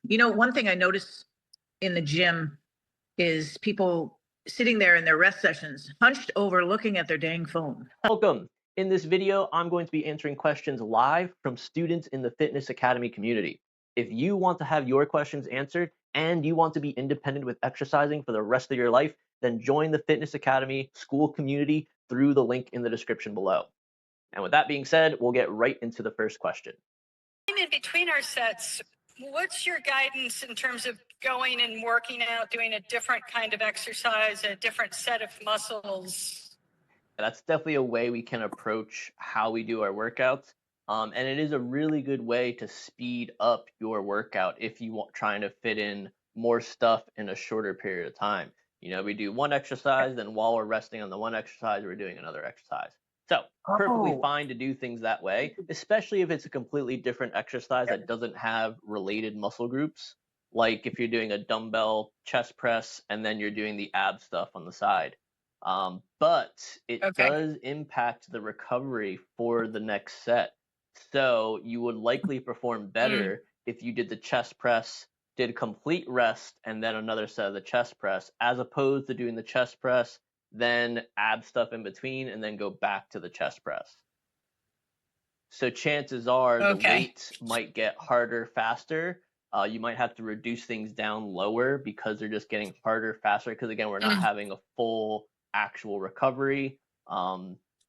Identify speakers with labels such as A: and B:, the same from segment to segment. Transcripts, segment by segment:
A: One thing I notice in the gym is people sitting there in their rest sessions, hunched over, looking at their dang phone.
B: Welcome. In this video, I'm going to be answering questions live from students in the Fitness Academy community. If you want to have your questions answered and you want to be independent with exercising for the rest of your life, then join the Fitness Academy school community through the link in the description below. And with that being said, we'll get right into the first question.
C: In between our sets, what's your guidance in terms of going and working out, doing a different kind of exercise, a different set of muscles?
B: That's definitely a way we can approach how we do our workouts. And it is a really good way to speed up your workout if you want trying to fit in more stuff in a shorter period of time. We do one exercise, then while we're resting on the one exercise, we're doing another exercise. So perfectly fine to do things that way, especially if it's a completely different exercise that doesn't have related muscle groups. Like if you're doing a dumbbell chest press and then you're doing the ab stuff on the side. But it does impact the recovery for the next set. So you would likely perform better if you did the chest press, did complete rest, and then another set of the chest press, as opposed to doing the chest press, then ab stuff in between, and then go back to the chest press. So chances are the weights might get harder faster. You might have to reduce things down lower because they're just getting harder faster. Because again, we're not having a full actual recovery.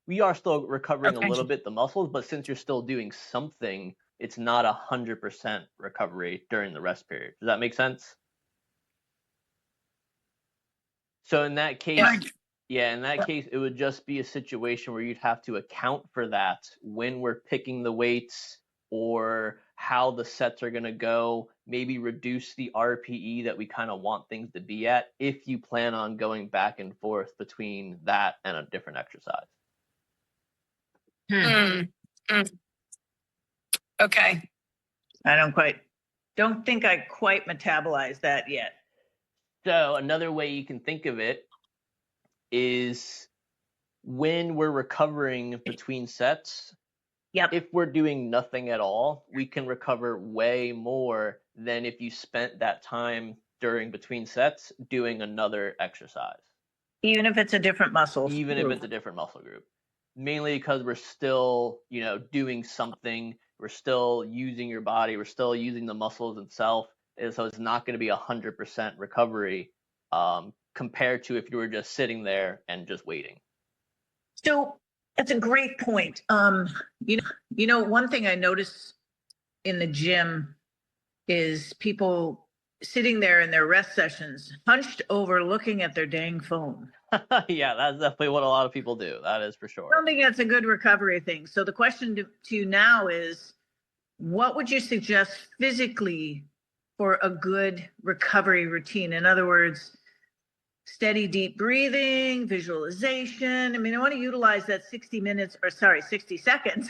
B: We are still recovering a little bit the muscles, but since you're still doing something, it's not 100% recovery during the rest period. Does that make sense? So in that case, it would just be a situation where you'd have to account for that when we're picking the weights or how the sets are going to go, maybe reduce the RPE that we kind of want things to be at if you plan on going back and forth between that and a different exercise.
C: Okay.
A: I don't think I quite metabolized that yet.
B: So another way you can think of it is when we're recovering between sets, if we're doing nothing at all, we can recover way more than if you spent that time during between sets doing another exercise.
A: Even if it's a different muscle
B: group. If it's a different muscle group. Mainly because we're still, doing something. We're still using your body. We're still using the muscles itself. And so it's not going to be 100% recovery compared to if you were just sitting there and just waiting.
A: So that's a great point. One thing I notice in the gym is people sitting there in their rest sessions, hunched over, looking at their dang phone.
B: Yeah, that's definitely what a lot of people do. That is for sure.
A: I don't think that's a good recovery thing. So the question to you now is, what would you suggest physically for a good recovery routine? In other words, steady, deep breathing, visualization. I mean, I want to utilize that 60 seconds.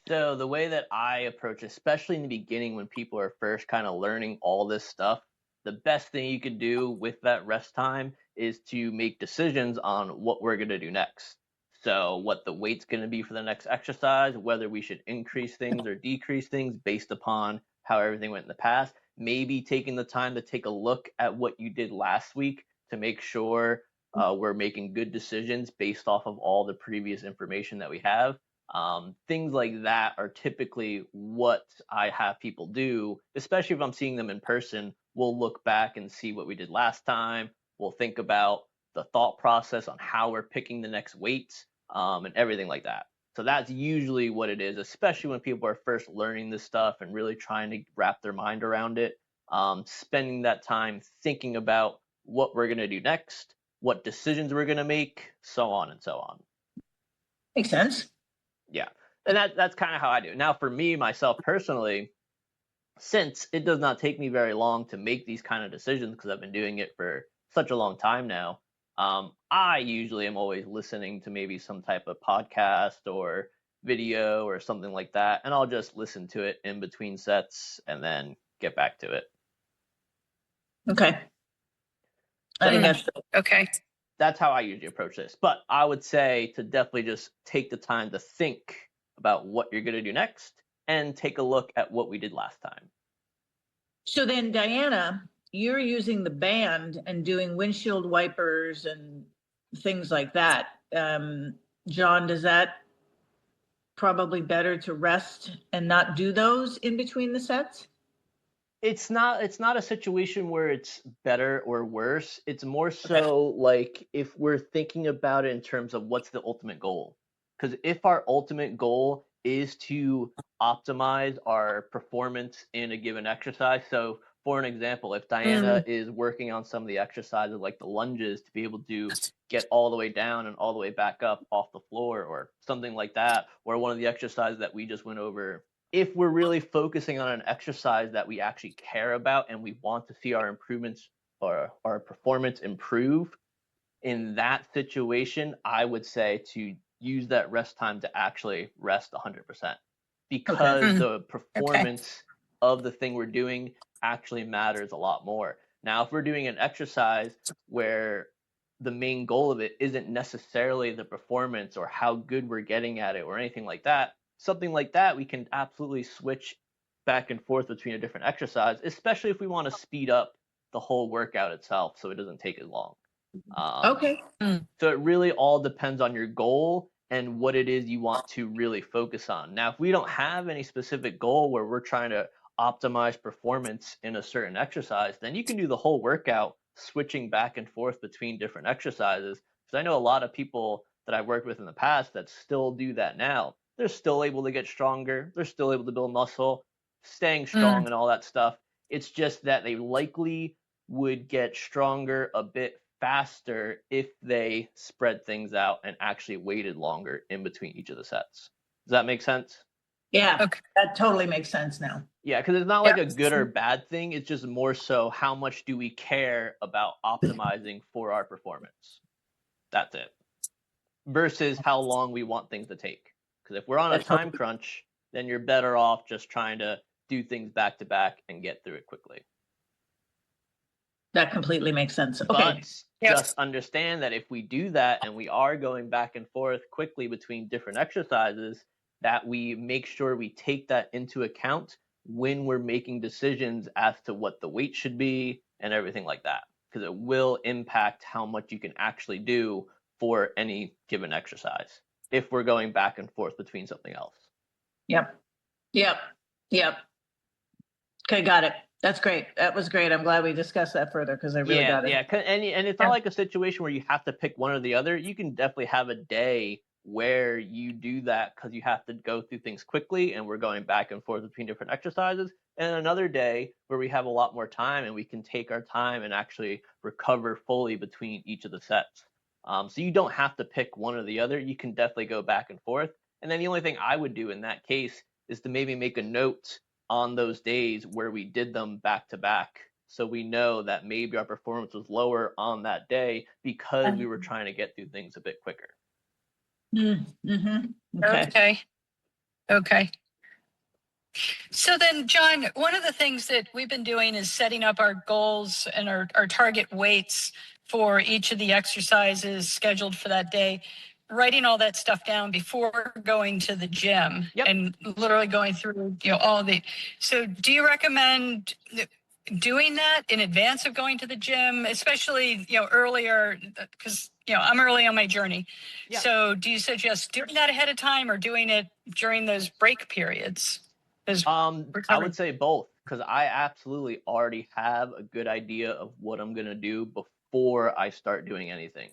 B: So the way that I approach, especially in the beginning when people are first kind of learning all this stuff, the best thing you could do with that rest time is to make decisions on what we're going to do next. So what the weight's going to be for the next exercise, whether we should increase things or decrease things based upon how everything went in the past. Maybe taking the time to take a look at what you did last week to make sure we're making good decisions based off of all the previous information that we have. Things like that are typically what I have people do, especially if I'm seeing them in person. We'll look back and see what we did last time. We'll think about the thought process on how we're picking the next weights and everything like that. So that's usually what it is, especially when people are first learning this stuff and really trying to wrap their mind around it. Spending that time thinking about what we're going to do next, what decisions we're going to make, so on and so on.
A: Makes sense.
B: Yeah, and that's kind of how I do it. Now, for me, myself personally, since it does not take me very long to make these kind of decisions because I've been doing it for such a long time now, I usually am always listening to maybe some type of podcast or video or something like that, and I'll just listen to it in between sets and then get back to it.
A: Okay.
B: I think
A: that's
C: okay.
B: That's how I usually approach this. But I would say to definitely just take the time to think about what you're going to do next and take a look at what we did last time.
A: So then, Diana, you're using the band and doing windshield wipers and things like that. John, does that probably better to rest and not do those in between the sets?
B: It's not a situation where it's better or worse. It's more
A: Okay.
B: so like if we're thinking about it in terms of what's the ultimate goal. Because if our ultimate goal is to optimize our performance in a given exercise, so for an example, if Diana is working on some of the exercises like the lunges to be able to get all the way down and all the way back up off the floor or something like that, or one of the exercises that we just went over, if we're really focusing on an exercise that we actually care about and we want to see our improvements or our performance improve, in that situation, I would say to use that rest time to actually rest 100% because the performance of the thing we're doing actually matters a lot more. Now, if we're doing an exercise where the main goal of it isn't necessarily the performance or how good we're getting at it or anything like that, something like that, we can absolutely switch back and forth between a different exercise, especially if we want to speed up the whole workout itself so it doesn't take as long.
A: Okay.
B: So it really all depends on your goal and what it is you want to really focus on. Now, if we don't have any specific goal where we're trying to optimize performance in a certain exercise, then you can do the whole workout switching back and forth between different exercises. Because I know a lot of people that I've worked with in the past that still do that now. They're still able to get stronger. They're still able to build muscle, staying strong and all that stuff. It's just that they likely would get stronger a bit faster if they spread things out and actually waited longer in between each of the sets. Does that make sense?
A: Yeah,
C: Okay.
A: that totally makes sense now.
B: Yeah, because it's not like a good or bad thing. It's just more so how much do we care about optimizing for our performance? That's it. Versus how long we want things to take. Because if we're on a time crunch, then you're better off just trying to do things back to back and get through it quickly.
A: That completely makes sense. Okay.
B: But just understand that if we do that and we are going back and forth quickly between different exercises, that we make sure we take that into account when we're making decisions as to what the weight should be and everything like that, because it will impact how much you can actually do for any given exercise if we're going back and forth between something else.
A: Yep. Okay, got it. That's great. That was great. I'm glad we discussed that further because I really got it.
B: Yeah, and it's not like a situation where you have to pick one or the other. You can definitely have a day where you do that because you have to go through things quickly and we're going back and forth between different exercises, and another day where we have a lot more time and we can take our time and actually recover fully between each of the sets. So you don't have to pick one or the other. You can definitely go back and forth. And then the only thing I would do in that case is to maybe make a note on those days where we did them back to back, so we know that maybe our performance was lower on that day because we were trying to get through things a bit quicker.
C: Okay. So then, John, one of the things that we've been doing is setting up our goals and our target weights for each of the exercises scheduled for that day, writing all that stuff down before going to the gym and literally going through, all the. So do you recommend doing that in advance of going to the gym, especially, earlier, because, I'm early on my journey. Yeah. So do you suggest doing that ahead of time or doing it during those break periods?
B: I would say both, because I absolutely already have a good idea of what I'm going to do before I start doing anything.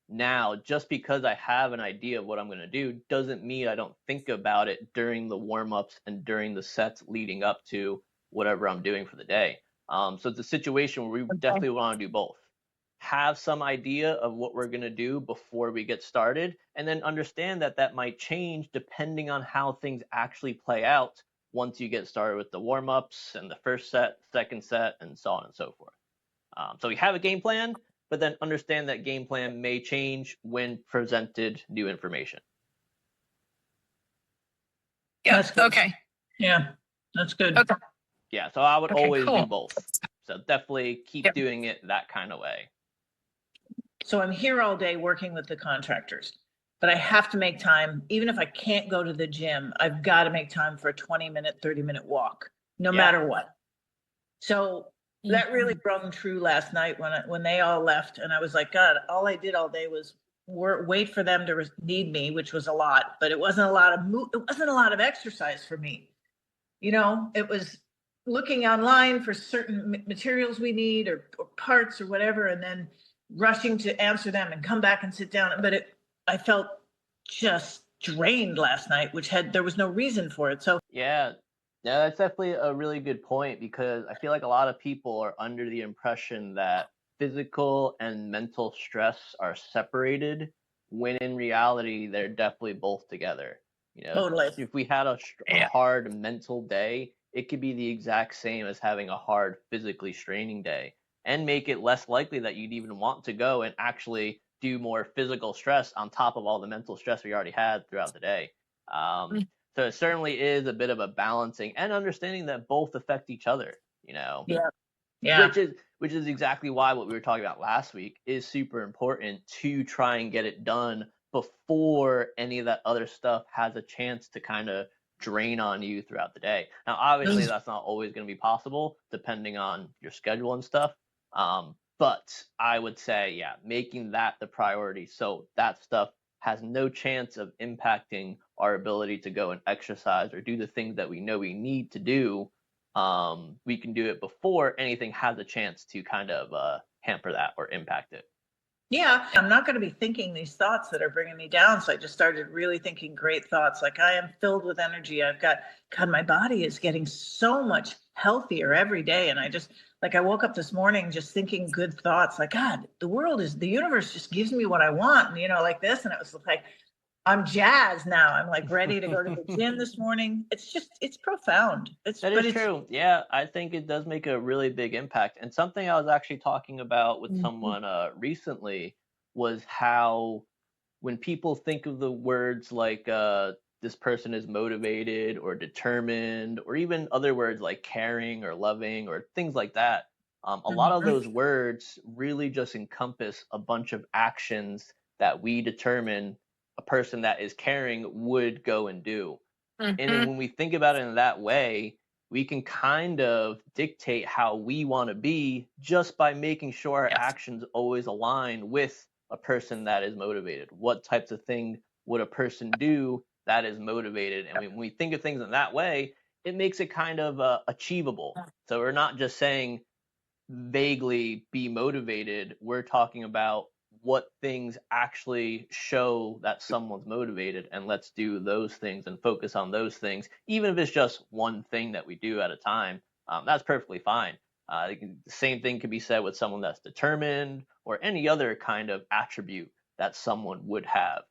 B: Now, just because I have an idea of what I'm going to do doesn't mean I don't think about it during the warm-ups and during the sets leading up to whatever I'm doing for the day. So it's a situation where we definitely want to do both. Have some idea of what we're going to do before we get started, and then understand that that might change depending on how things actually play out once you get started with the warm-ups and the first set, second set, and so on and so forth. So we have a game plan, but then understand that game plan may change when presented new information.
C: Yeah. Okay.
A: Yeah, that's good.
C: Okay.
B: Yeah, so I would always do both. So definitely keep doing it that kind of way.
A: So I'm here all day working with the contractors, but I have to make time. Even if I can't go to the gym, I've got to make time for a 20-minute, 30-minute walk, no matter what. So that really rung true last night when they all left, and I was like, God, all I did all day was wait for them to need me, which was a lot, but it wasn't a lot of it wasn't a lot of exercise for me. It was looking online for certain materials we need or parts or whatever, and then rushing to answer them and come back and sit down. But I felt just drained last night, there was no reason for it. So
B: Yeah, that's definitely a really good point, because I feel like a lot of people are under the impression that physical and mental stress are separated, when in reality they're definitely both together.
A: totally.
B: If we had a hard mental day, it could be the exact same as having a hard physically straining day, and make it less likely that you'd even want to go and actually do more physical stress on top of all the mental stress we already had throughout the day. So it certainly is a bit of a balancing and understanding that both affect each other,
A: Yeah. Yeah.
B: which is exactly why what we were talking about last week is super important, to try and get it done before any of that other stuff has a chance to kind of drain on you throughout the day. Now, obviously, that's not always going to be possible depending on your schedule and stuff. But I would say, yeah, making that the priority, so that stuff has no chance of impacting our ability to go and exercise or do the things that we know we need to do. We can do it before anything has a chance to kind of hamper that or impact it.
A: Yeah, I'm not going to be thinking these thoughts that are bringing me down. So I just started really thinking great thoughts. Like, I am filled with energy. God, my body is getting so much healthier every day. And I woke up this morning just thinking good thoughts. Like, God, the universe just gives me what I want, like this. And it was like, I'm jazzed now. I'm like ready to go to the gym this morning. It's profound.
B: That is true. Yeah, I think it does make a really big impact. And something I was actually talking about with someone recently was how, when people think of the words like this person is motivated or determined, or even other words like caring or loving or things like that, a lot of those words really just encompass a bunch of actions that we determine a person that is caring would go and do. And then when we think about it in that way, we can kind of dictate how we want to be just by making sure our actions always align with a person that is motivated. What types of things would a person do that is motivated? And when we think of things in that way, it makes it kind of achievable. So we're not just saying vaguely be motivated. We're talking about what things actually show that someone's motivated, and let's do those things and focus on those things, even if it's just one thing that we do at a time. That's perfectly fine. The same thing could be said with someone that's determined, or any other kind of attribute that someone would have.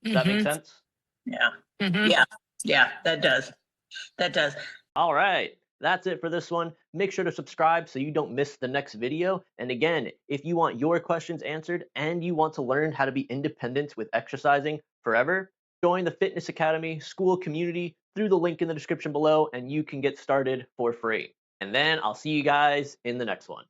B: Does that make sense?
A: Yeah. Yeah, that does.
B: All right, that's it for this one. Make sure to subscribe so you don't miss the next video. And again, if you want your questions answered and you want to learn how to be independent with exercising forever, join the Fitness Academy school community through the link in the description below, and you can get started for free. And then I'll see you guys in the next one.